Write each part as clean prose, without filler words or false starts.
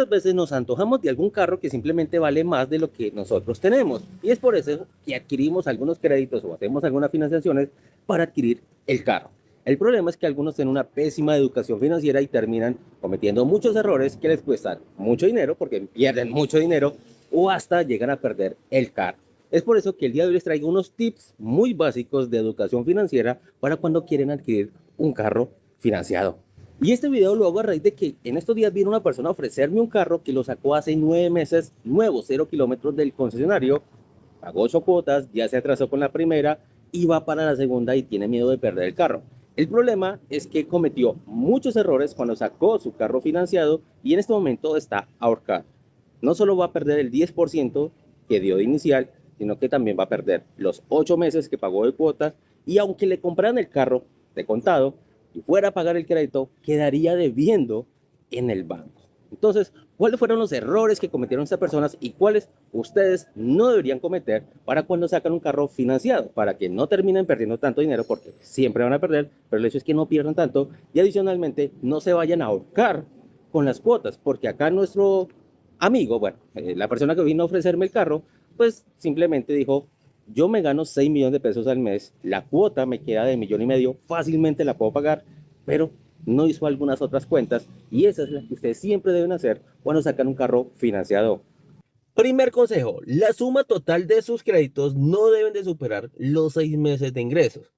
Muchas veces nos antojamos de algún carro que simplemente vale más de lo que nosotros tenemos. Y es por eso que adquirimos algunos créditos o hacemos algunas financiaciones para adquirir el carro. El problema es que algunos tienen una pésima educación financiera y terminan cometiendo muchos errores que les cuestan mucho dinero porque pierden mucho dinero o hasta llegan a perder el carro. Es por eso que el día de hoy les traigo unos tips muy básicos de educación financiera para cuando quieren adquirir un carro financiado. Y este video lo hago a raíz de que en estos días vino una persona a ofrecerme un carro que lo sacó hace 9 meses, nuevo, 0 kilómetros del concesionario, pagó 8 cuotas, ya se atrasó con la primera y va para la segunda y tiene miedo de perder el carro. El problema es que cometió muchos errores cuando sacó su carro financiado y en este momento está ahorcado. No solo va a perder el 10% que dio de inicial, sino que también va a perder los 8 meses que pagó de cuotas y aunque le compraran el carro de contado, y fuera a pagar el crédito, quedaría debiendo en el banco. Entonces, ¿cuáles fueron los errores que cometieron estas personas y cuáles ustedes no deberían cometer para cuando sacan un carro financiado? Para que no terminen perdiendo tanto dinero, porque siempre van a perder, pero el hecho es que no pierdan tanto y adicionalmente no se vayan a ahorcar con las cuotas, porque acá nuestro amigo, bueno, la persona que vino a ofrecerme el carro, pues simplemente dijo, yo me gano 6 millones de pesos al mes, la cuota me queda de 1,5 millones, fácilmente la puedo pagar, pero no hizo algunas otras cuentas y esa es la que ustedes siempre deben hacer cuando sacan un carro financiado. Primer consejo, la suma total de sus créditos no deben de superar los 6 meses de ingresos.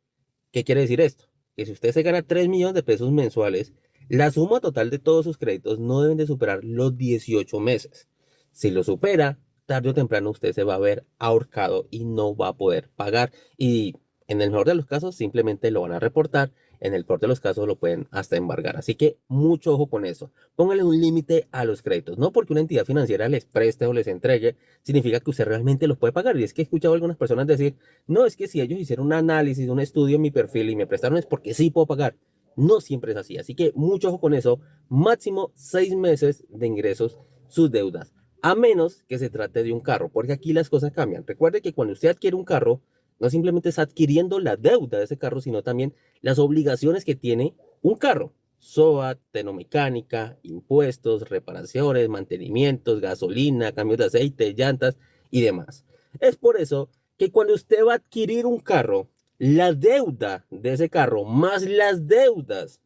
¿Qué quiere decir esto? Que si usted se gana 3 millones de pesos mensuales, la suma total de todos sus créditos no deben de superar los 18 meses. Si lo supera, tarde o temprano usted se va a ver ahorcado y no va a poder pagar. Y en el mejor de los casos, simplemente lo van a reportar. En el peor de los casos, lo pueden hasta embargar. Así que mucho ojo con eso. Póngale un límite a los créditos. No porque una entidad financiera les preste o les entregue, significa que usted realmente los puede pagar. Y es que he escuchado a algunas personas decir, no, es que si ellos hicieron un análisis, un estudio en mi perfil y me prestaron es porque sí puedo pagar. No siempre es así. Así que mucho ojo con eso. Máximo 6 meses de ingresos sus deudas. A menos que se trate de un carro, porque aquí las cosas cambian. Recuerde que cuando usted adquiere un carro, no simplemente está adquiriendo la deuda de ese carro, sino también las obligaciones que tiene un carro. SOAT, tenomecánica, impuestos, reparaciones, mantenimientos, gasolina, cambios de aceite, llantas y demás. Es por eso que cuando usted va a adquirir un carro, la deuda de ese carro más las deudas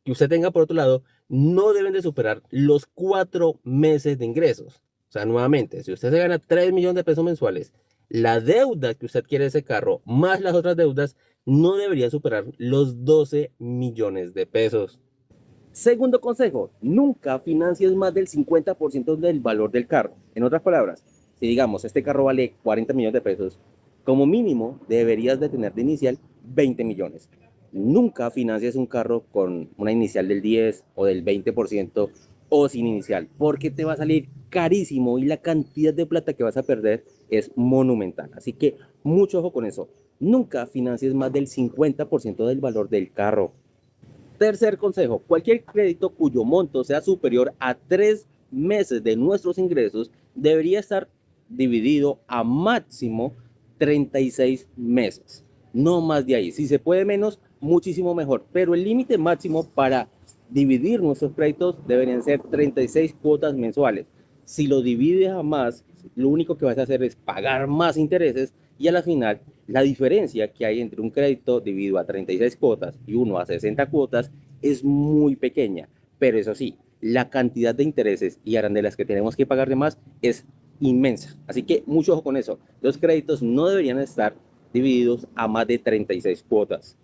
que usted tenga por otro lado no deben de superar los 4 meses de ingresos. O sea, nuevamente, si usted se gana 3 millones de pesos mensuales, la deuda que usted quiere de ese carro más las otras deudas no debería superar los 12 millones de pesos. Segundo consejo, nunca financies más del 50% del valor del carro. En otras palabras, si digamos este carro vale 40 millones de pesos, como mínimo deberías de tener de inicial 20 millones. Nunca financies un carro con una inicial del 10 o del 20% o sin inicial, porque te va a salir carísimo y la cantidad de plata que vas a perder es monumental. Así que mucho ojo con eso. Nunca financies más del 50% del valor del carro. Tercer consejo, cualquier crédito cuyo monto sea superior a 3 meses de nuestros ingresos debería estar dividido a máximo 36 meses. No más de ahí. Si se puede menos, muchísimo mejor. Pero el límite máximo para dividir nuestros créditos deberían ser 36 cuotas mensuales. Si lo divides a más, lo único que vas a hacer es pagar más intereses y a la final la diferencia que hay entre un crédito dividido a 36 cuotas y uno a 60 cuotas es muy pequeña, pero eso sí, la cantidad de intereses y arandelas que tenemos que pagar de más es inmensa. Así que mucho ojo con eso. Los créditos no deberían estar divididos a más de 36 cuotas.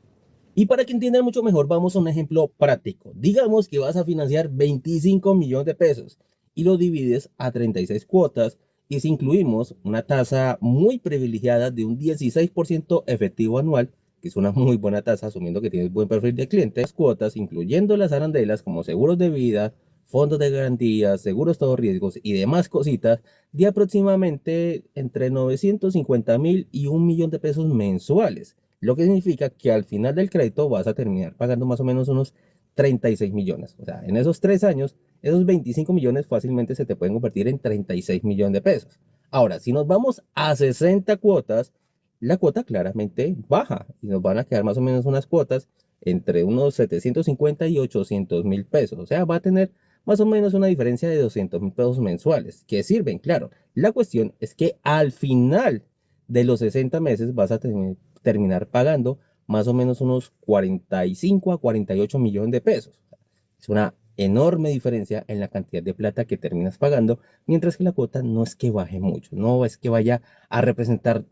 Y para que entiendan mucho mejor, vamos a un ejemplo práctico. Digamos que vas a financiar 25 millones de pesos y lo divides a 36 cuotas. Y si incluimos una tasa muy privilegiada de un 16% efectivo anual, que es una muy buena tasa, asumiendo que tienes buen perfil de cliente, las cuotas, incluyendo las arandelas como seguros de vida, fondos de garantía, seguros todos riesgos y demás cositas, de aproximadamente entre 950.000 y 1 millón de pesos mensuales. Lo que significa que al final del crédito vas a terminar pagando más o menos unos 36 millones. O sea, en esos 3 años, esos 25 millones fácilmente se te pueden convertir en 36 millones de pesos. Ahora, si nos vamos a 60 cuotas, la cuota claramente baja y nos van a quedar más o menos unas cuotas entre unos 750 y 800 mil pesos. O sea, va a tener más o menos una diferencia de 200.000 pesos mensuales, que sirven, claro. La cuestión es que al final de los 60 meses vas a terminar pagando más o menos unos 45 a 48 millones de pesos. Es una enorme diferencia en la cantidad de plata que terminas pagando, mientras que la cuota no es que baje mucho, no es que vaya a representar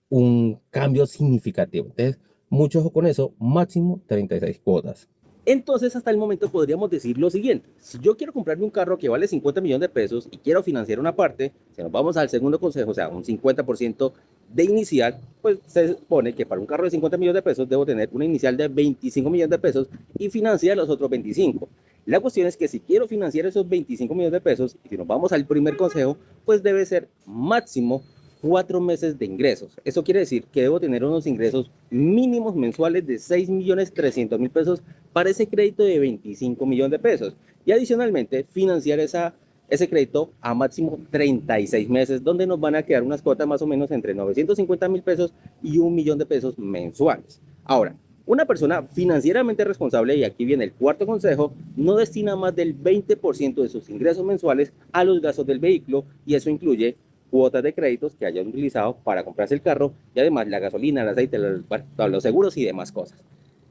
un cambio significativo. Entonces, mucho ojo con eso, máximo 36 cuotas. Entonces, hasta el momento podríamos decir lo siguiente: si yo quiero comprarme un carro que vale 50 millones de pesos y quiero financiar una parte, si nos vamos al segundo consejo, o sea, un 50% de inicial, pues se supone que para un carro de 50 millones de pesos debo tener una inicial de 25 millones de pesos y financiar los otros 25. La cuestión es que si quiero financiar esos 25 millones de pesos, y si nos vamos al primer consejo, pues debe ser máximo 4 meses de ingresos. Eso quiere decir que debo tener unos ingresos mínimos mensuales de 6.300.000 pesos para ese crédito de 25 millones de pesos. Y adicionalmente, financiar ese crédito a máximo 36 meses, donde nos van a quedar unas cuotas más o menos entre 950.000 pesos y 1 millón de pesos mensuales. Ahora, una persona financieramente responsable, y aquí viene el cuarto consejo, no destina más del 20% de sus ingresos mensuales a los gastos del vehículo, y eso incluye cuotas de créditos que hayan utilizado para comprarse el carro y además la gasolina, el aceite, los seguros y demás cosas.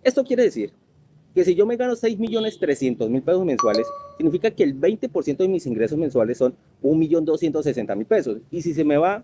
Esto quiere decir que si yo me gano 6.300.000 pesos mensuales, significa que el 20% de mis ingresos mensuales son 1.260.000 pesos. Y si se me va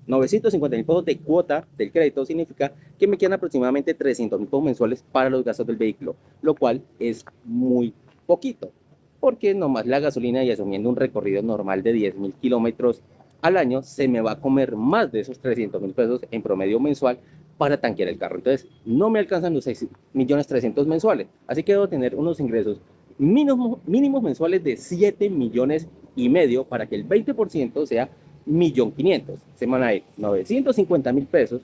950.000 pesos de cuota del crédito, significa que me quedan aproximadamente 300.000 pesos mensuales para los gastos del vehículo, lo cual es muy poquito, porque nomás la gasolina, y asumiendo un recorrido normal de 10.000 kilómetros al año, se me va a comer más de esos 300.000 pesos en promedio mensual para tanquear el carro. Entonces, no me alcanzan los 6.300.000 mensuales, así que debo tener unos ingresos mínimos mensuales de 7.500.000 para que el 20% sea 1.500.000. Se van a ir 950.000 pesos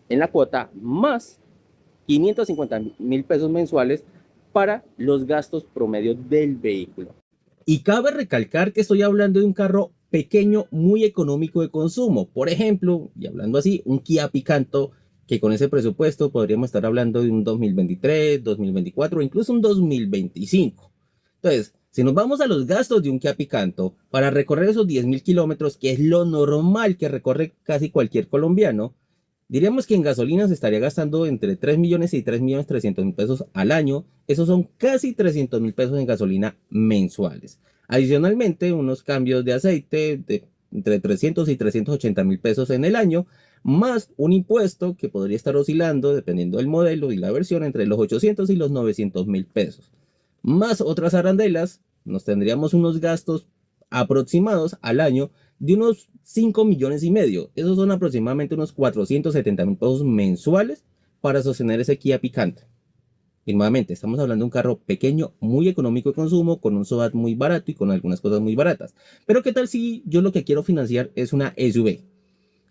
en la cuota más 550.000 pesos mensuales para los gastos promedio del vehículo. Y cabe recalcar que estoy hablando de un carro pequeño, muy económico de consumo. Por ejemplo, y hablando así, un Kia Picanto, que con ese presupuesto podríamos estar hablando de un 2023, 2024 o incluso un 2025. Entonces, si nos vamos a los gastos de un Kia Picanto, para recorrer esos 10.000 kilómetros, que es lo normal que recorre casi cualquier colombiano, diríamos que en gasolina se estaría gastando entre 3 millones y 3.300.000 pesos al año. Esos son casi 300.000 pesos en gasolina mensuales. Adicionalmente, unos cambios de aceite de entre 300 y 380.000 pesos en el año, más un impuesto que podría estar oscilando, dependiendo del modelo y la versión, entre los 800 y los 900.000 pesos. Más otras arandelas, nos tendríamos unos gastos aproximados al año de unos 5.500.000. Esos son aproximadamente unos 470.000 pesos mensuales para sostener ese Kia Picanto. Y nuevamente, estamos hablando de un carro pequeño, muy económico de consumo, con un SOAT muy barato y con algunas cosas muy baratas. Pero ¿qué tal si yo lo que quiero financiar es una SUV?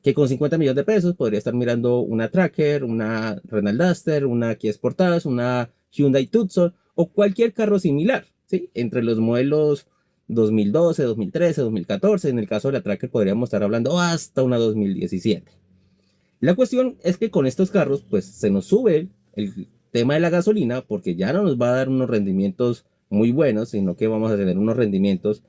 Que con 50 millones de pesos podría estar mirando una Tracker, una Renault Duster, una Kia Sportage, una Hyundai Tucson o cualquier carro similar, ¿sí? Entre los modelos 2012, 2013, 2014, en el caso de la Tracker podríamos estar hablando hasta una 2017. La cuestión es que con estos carros, pues se nos sube el tema de la gasolina, porque ya no nos va a dar unos rendimientos muy buenos, sino que vamos a tener unos rendimientos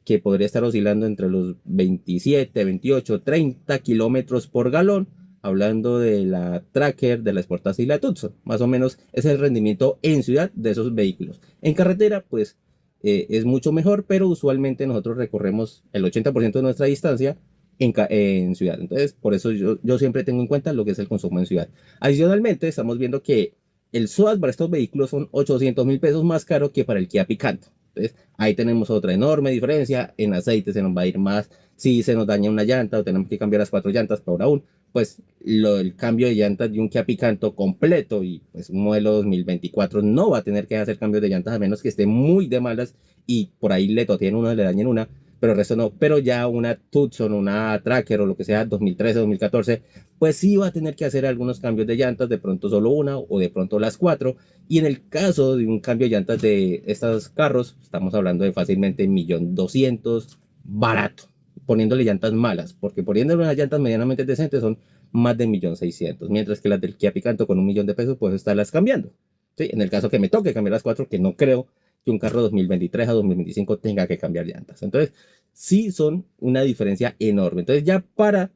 que podría estar oscilando entre los 27, 28, 30 kilómetros por galón, hablando de la Tracker, de la Sportage y la Tucson. Más o menos es el rendimiento en ciudad de esos vehículos. En carretera, pues es mucho mejor, pero usualmente nosotros recorremos el 80% de nuestra distancia en ciudad. Entonces, por eso yo siempre tengo en cuenta lo que es el consumo en ciudad. Adicionalmente, estamos viendo que el SOAT para estos vehículos son 800.000 pesos más caro que para el Kia Picanto. Entonces, ahí tenemos otra enorme diferencia. En aceite se nos va a ir más si se nos daña una llanta o tenemos que cambiar las 4 llantas, peor aún. Pues el cambio de llantas de un Kia Picanto completo y pues un modelo 2024 no va a tener que hacer cambios de llantas a menos que esté muy de malas y por ahí le toteen una, le dañen una, pero el resto no. Pero ya una Tucson, una Tracker o lo que sea, 2013, 2014, pues sí va a tener que hacer algunos cambios de llantas, de pronto solo una o de pronto las cuatro. Y en el caso de un cambio de llantas de estos carros, estamos hablando de fácilmente 1.200.000 barato, poniéndole llantas malas, porque poniéndole unas llantas medianamente decentes son más de 1.600.000, mientras que las del Kia Picanto con 1 millón de pesos, pues estarlas cambiando. ¿Sí? En el caso que me toque cambiar las cuatro, que no creo que un carro 2023 a 2025 tenga que cambiar llantas. Entonces, sí son una diferencia enorme. Entonces, ya para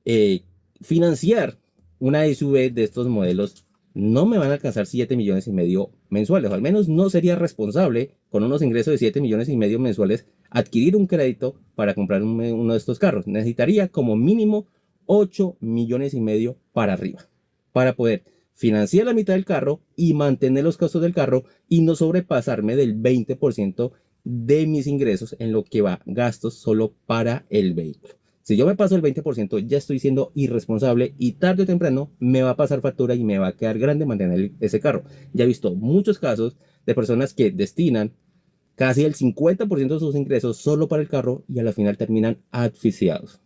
eh, financiar una SUV de estos modelos, no me van a alcanzar 7,5 millones mensuales, o al menos no sería responsable con unos ingresos de 7,5 millones mensuales adquirir un crédito para comprar uno de estos carros. Necesitaría como mínimo 8,5 millones para arriba, para poder financiar la mitad del carro y mantener los costos del carro y no sobrepasarme del 20% de mis ingresos en lo que va gastos solo para el vehículo. Si yo me paso el 20%, ya estoy siendo irresponsable y tarde o temprano me va a pasar factura y me va a quedar grande mantener ese carro. Ya he visto muchos casos de personas que destinan casi el 50% de sus ingresos solo para el carro y a la final terminan asfixiados.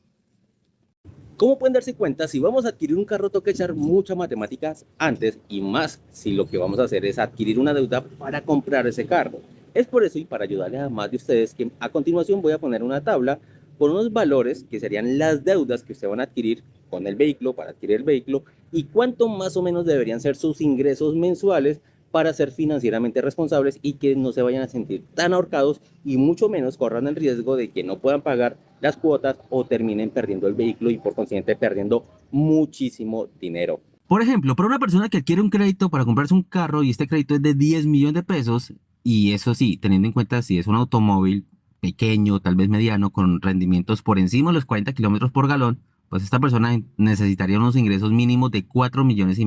Como pueden darse cuenta, si vamos a adquirir un carro, toca echar muchas matemáticas antes y más si lo que vamos a hacer es adquirir una deuda para comprar ese carro. Es por eso y para ayudarles a más de ustedes que a continuación voy a poner una tabla con unos valores que serían las deudas que ustedes van a adquirir con el vehículo, para adquirir el vehículo, y cuánto más o menos deberían ser sus ingresos mensuales para ser financieramente responsables y que no se vayan a sentir tan ahorcados y mucho menos corran el riesgo de que no puedan pagar las cuotas o terminen perdiendo el vehículo y por consiguiente perdiendo muchísimo dinero. Por ejemplo, para una persona que adquiere un crédito para comprarse un carro y este crédito es de 10 millones de pesos, y eso sí, teniendo en cuenta si es un automóvil pequeño, tal vez mediano, con rendimientos por encima de los 40 kilómetros por galón, pues esta persona necesitaría unos ingresos mínimos de 4,5 millones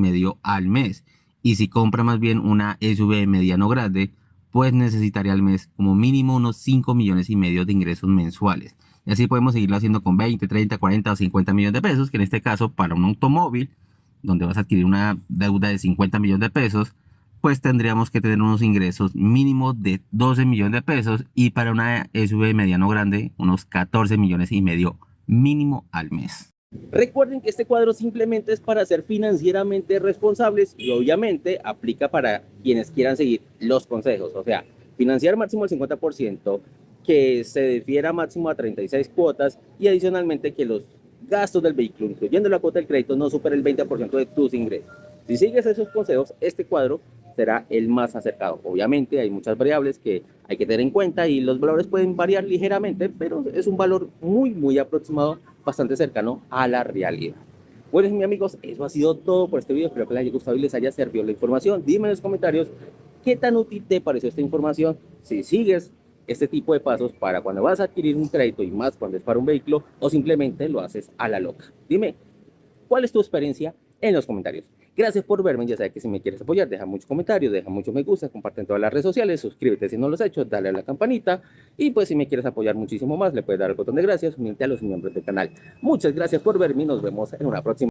al mes. Y si compra más bien una SUV mediano grande, pues necesitaría al mes como mínimo unos 5,5 millones de ingresos mensuales. Y así podemos seguirlo haciendo con 20, 30, 40 o 50 millones de pesos, que en este caso para un automóvil donde vas a adquirir una deuda de 50 millones de pesos, pues tendríamos que tener unos ingresos mínimos de 12 millones de pesos y para una SUV mediano grande, unos 14,5 millones mínimo al mes. Recuerden que este cuadro simplemente es para ser financieramente responsables y obviamente aplica para quienes quieran seguir los consejos, o sea, financiar máximo el 50%, que se defiera máximo a 36 cuotas y adicionalmente que los gastos del vehículo, incluyendo la cuota del crédito, no supere el 20% de tus ingresos. Si sigues esos consejos, este cuadro será el más acercado. Obviamente hay muchas variables que hay que tener en cuenta y los valores pueden variar ligeramente, pero es un valor muy aproximado, bastante cercano a la realidad. Bueno, mis amigos, eso ha sido todo por este video. Espero que les haya gustado y les haya servido la información. Dime en los comentarios qué tan útil te pareció esta información. Si sigues este tipo de pasos para cuando vas a adquirir un crédito y más cuando es para un vehículo o simplemente lo haces a la loca. Dime, ¿cuál es tu experiencia? En los comentarios. Gracias por verme. Ya sabes que si me quieres apoyar, deja muchos comentarios, deja muchos me gusta, comparte en todas las redes sociales, suscríbete si no lo has hecho, dale a la campanita y pues si me quieres apoyar muchísimo más, le puedes dar al botón de gracias, unirte a los miembros del canal. Muchas gracias por verme y nos vemos en una próxima.